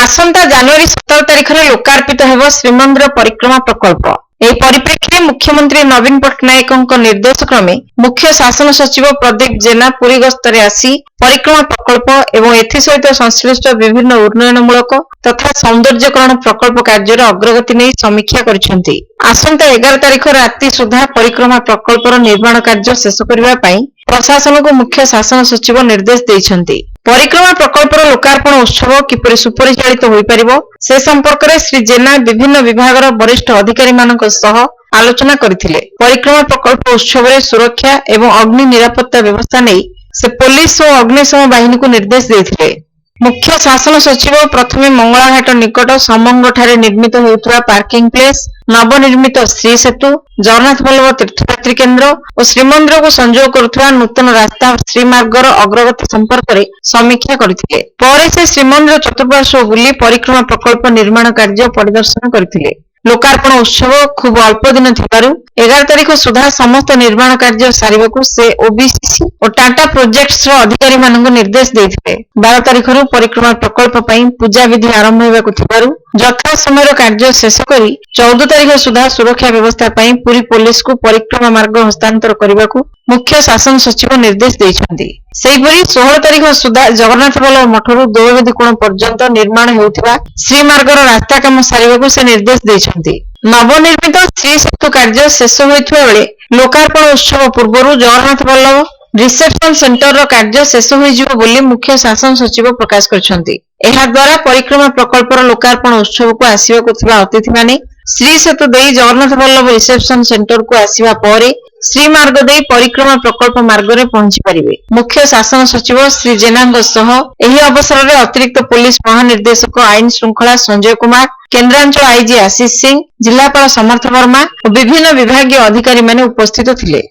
आसंता जनवरी 17 तारिख में लोकार्पित हेब श्रीमंदिर परिक्रमा प्रकल्प। ଏହି ପରିପ୍ରେକ୍ଷୀରେ ମୁଖ୍ୟମନ୍ତ୍ରୀ ନବୀନ ପଟ୍ଟନାୟକଙ୍କ ନିର୍ଦ୍ଦେଶ କ୍ରମେ ମୁଖ୍ୟ ଶାସନ ସଚିବ ପ୍ରଦୀପ ଜେନା ପୁରୀ ଗସ୍ତରେ ଆସି ପରିକ୍ରମା ପ୍ରକଳ୍ପ ଏବଂ ଏଥିସହିତ ସଂଶ୍ଳିଷ୍ଟ ବିଭିନ୍ନ ଉନ୍ନୟନମୂଳକ ତଥା ସୌନ୍ଦର୍ଯ୍ୟକରଣ ପ୍ରକଳ୍ପ କାର୍ଯ୍ୟର ଅଗ୍ରଗତି ନେଇ ସମୀକ୍ଷା କରିଛନ୍ତି। ଆସନ୍ତା 11 ତାରିଖ ରାତି ସୁଦ୍ଧା ପରିକ୍ରମା ପ୍ରକଳ୍ପର ନିର୍ମାଣ କାର୍ଯ୍ୟ ଶେଷ କରିବା ପାଇଁ ପ୍ରଶାସନକୁ ମୁଖ୍ୟ ଶାସନ ସଚିବ ନିର୍ଦ୍ଦେଶ ଦେଇଛନ୍ତି। परिक्रमा प्रकल्पर लोकार्पण उत्सव किपरि सुपरिचालित होई परिबो से संपर्करे श्री जेना विभिन्न विभागर वरिष्ठ अधिकारी मानक सह आलोचना करथिले। परिक्रमा प्रकल्प उत्सव रे सुरक्षा एवं अग्नि निरापत्ता व्यवस्था नै से पुलिस और अग्निशम बाहिनी को निर्देश देथिले। मुख्य शासन सचिव प्रथमे मंगलाघाट निकट समंग ठारे निर्मित होउतरा पार्किंग प्लेस, नवनिर्मित श्री सेतु, जगन्नाथ बल्लभ तीर्थयात्री केन्द्र और श्रीमंदिर को संयोग करुवा नूतन रास्ता श्रीमार्गर अग्रगति संपर्क में समीक्षा करथिले। परे से श्रीमंदिर चतुर्पार्श्व बुली परिक्रमा प्रकल्प निर्माण कार्य परिदर्शन करथिले। लोकार्पण उत्सव खूब अल्प दिन थिबारु 11 तारिख सुधा समस्त निर्माण कार्य सारिबाकू से ओबीसीसी और टाटा प्रोजेक्ट्स रो अधिकारी मानक निर्देश देथिले। 12 तारिख रु परिक्रमा प्रकल्प पई पूजा विधि आरंभ हेबाकू थिबारु यथा समय कार्य शेष करी 14 तारिख सुधा सुरक्षा व्यवस्था पई पूरी पुलिस को परिक्रमा मार्ग हस्तांतर करबाकू मुख्य शासन सचिव निर्देश दैछन्ती। सेहिपरि 16 तारिख सुधा जगन्नाथ बल्लभ मठरू दोवेदी कोण पर्यंत निर्माण हेउथिबा श्रीमार्गर रास्ता काम सारिबाकू से निर्देश दैछन्ती। नवनिर्मित श्री सेतु कार्य शेष होइथिबा बेले लोकार्पण उत्सव पूर्वरु जगन्नाथ बल्लभ रिसेप्शन सेंटर रो कार्य शेष होइजिबो बोली मुख्य शासन सचिव प्रकाश करछन्ती। एहा द्वारा परिक्रमा प्रकल्पर लोकार्पण उत्सव को आसीबाकू थिबा अतिथि माने श्री सेतु देई जगन्नाथ बल्लभ रिसेप्शन सेंटर को आसीबा परे श्री मार्ग देई परिक्रमा प्रकल्प मार्ग रे पहुंची परिबे। मुख्य शासन सचिव श्री जेनांग सह एही अवसर रे अतिरिक्त पुलिस महानिर्देशक आईन श्रृंखला संजय कुमार, केन्द्रांचल आईजी आशीष सिंह, जिलापाल समर्थ वर्मा और विभिन्न विभागीय अधिकारी माने उपस्थित थिले।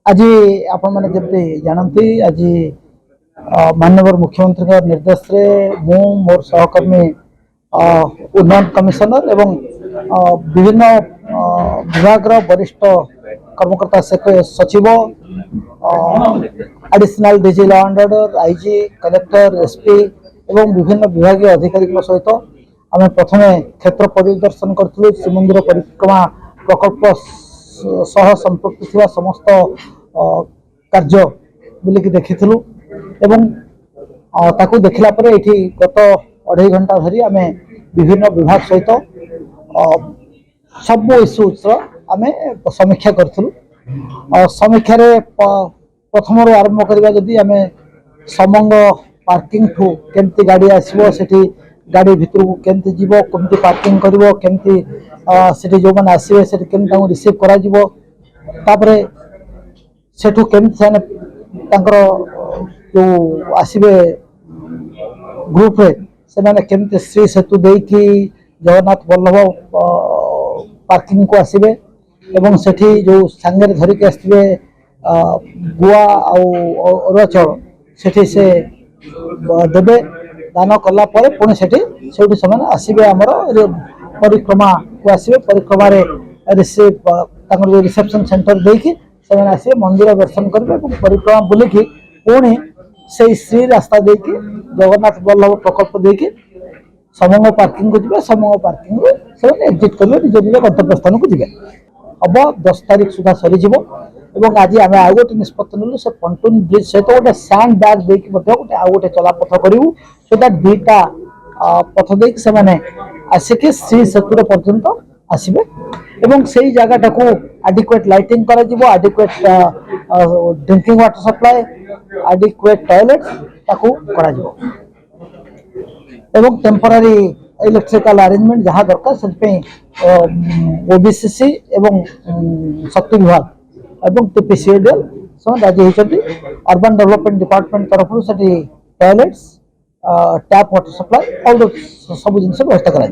आज आपण माने जबते जानंती आज माननीय मुख्यमंत्री का निर्देश रे मु मोर सहकर्मी उन्नयन कमिशनर एवं विभिन्न विभाग वरिष्ठ कर्मकर्ता सचिव additional DG law and order, IG, collector, SP एवं विभिन्न विभागीय अधिकारी सहित आम प्रथमे क्षेत्र परिदर्शन करूँ। श्रीमंदिर परिक्रमा प्रकल्प सह संपृक्त थिबा समस्त कार्य बुलिकी देखिथिलु एवं ताकू देखिला परे एठी गत 2.5 घंटा धरी आमे विभिन्न विभाग सहित सब इश्यूज आमे समीक्षा करथिलु। समीक्षा रे प्रथम रो आरंभ करिबा जदी आमे समंग पार्किंग ठू केमती गाड़ी आसीबो, सेठी गाड़ी भितर को केमती जीवो, केमती पार्किंग करिवो, केमती सेठी जो माने आसीबे सेठी केमता रिसीव करा जीवो, तापरे सेठू केमती साने तांकर जो आसीबे ग्रुप रे से माने केमती श्री सेतु देई कि जगन्नाथ बल्लभ पार्किंग को आसीबे एवं सेठी जो सांगरे धरि के आसीबे गुआ और अरुआचल सेठी से देबे दान कला परे पुणी सेठी सेठी समान आसीबे हमर परिक्रमा को आसीबे। परिक्रमा रे रिसीव तांकर जो रिसेप्शन सेंटर देई कि से आसीबे मंदिर दर्शन करबे और परिक्रमा बुली कि पुणी से श्री रास्ता दे कि जगन्नाथ बल्लभ प्रकल्प दे कि समंग पार्किंग को जिबे। समंग पार्किंग रे से एग्जिट करबे निज निज गंतव्य स्थान को जिबे। अब 10 तारिख सुधा सरी जिवो एवं आज आमे आ गोटे निष्पत्ति नेलु से पंटून ब्रिज सहित गोटे सैंड बैग दे कि गोटे आ गोटे चलापथ करिवु सो दैट दुईटा पथ दे कि से माने आसिके श्री सेतु पर्यंत आसीबे एवं सेही जगह को एडिक्वेट लाइटिंग करा जिवो, adequate drinking water supply, adequate toilet ताकू करा जिवो एवं टेम्पररी इलेक्ट्रिकल अरेंजमेंट जहाँ दरकार से ओबीसीसी एवं शक्ति विभाग एवं टीपीसीएडीएल सब राजी होती। अर्बन डेवलपमेंट डिपार्टमेंट तरफ टॉयलेट्स, टैप वाटर सप्लाई और सब जिन व्यवस्था करा।